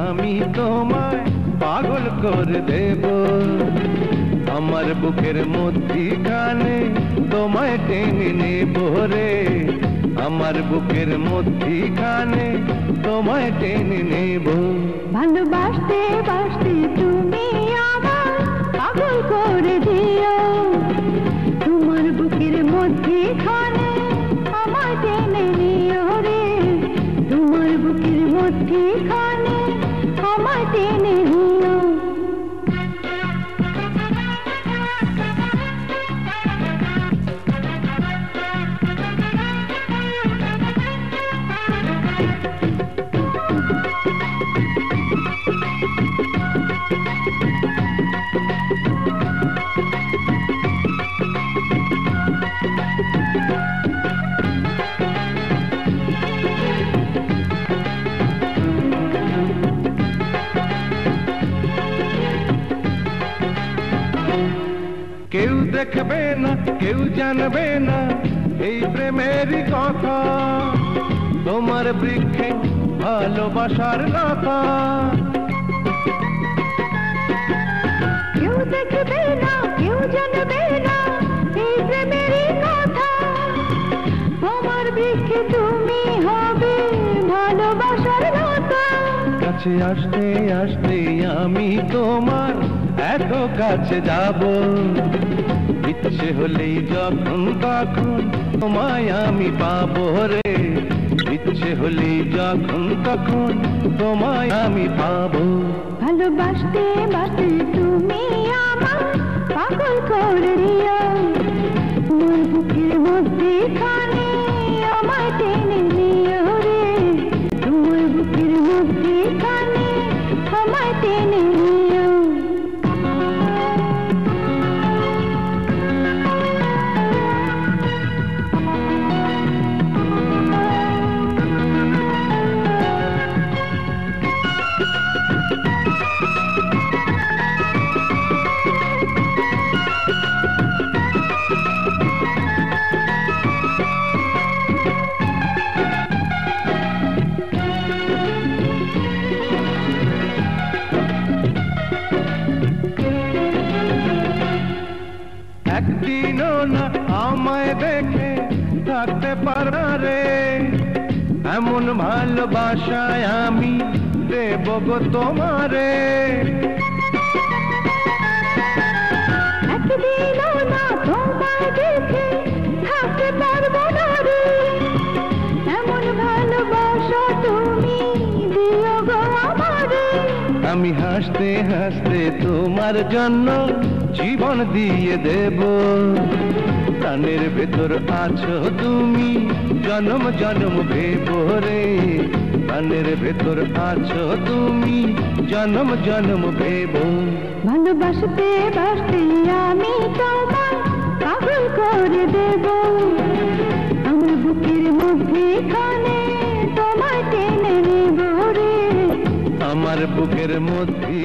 আমি তোমায় পাগল করে দেব। আমার বুকের মধ্যিখানে তোমায় টেনে নেব রে, আমার বুকের মধ্যিখানে তোমায় টেনে নেব। ভালোবাসতে বাসতে তুমি আমার পাগল করে দিও, তোমার বুকের মধ্যিখানে আমায় টেনে নিও রে, তোমার বুকের মধ্যিখানে আমায় টেনে নিও। কেউ দেখবে না, কেউ জানবে না এই প্রেমেরই কথা, তোমার বৃক্ষে ভালোবাসার লতা। কেউ দেখবে না, কেউ জানবে না এই প্রেমেরই কথা, আমার বৃক্ষে তুমি হবে ভালোবাসার লতা। কাছে আসতে আসতে আমি তোমার এত কাছে যাব, ইচ্ছে হলেই যখন তখন তোমায় আমি পাবো রে, ইচ্ছে হলেই যখন তখন তোমায় আমি পাবো। ভালোবাসতে বাসতে তুমি আমার পাগল করে দিও, তোমার বুকের মধ্যিখানে আমায় টেনে নিও রে, তোমার বুকের মধ্যিখানে আমায় টেনে নিও। একদিনও না আমায় দেখে থাকতে পারা রে, এমন ভালোবাসায় আমি দেব গো তোমারে। একদিনও না তোমায় দেখে থাকতে পারবো না রে, এমন ভালোবাসা তুমি দিও গো আমারে। আমি হাসতে হাসতে তোমার জন্য জীবন দিয়ে দেব, প্রাণের ভেতর আছো তুমি জনম জনম ভেব রে, প্রাণের ভেতর আছো তুমি জনম জনম ভেব। ভালোবাসতে বাসতে আমি তোমায় পাগল করে দেব, আমার বুকের মধ্যিখানে তোমায় টেনে নেব রে, আমার বুকের মধ্যে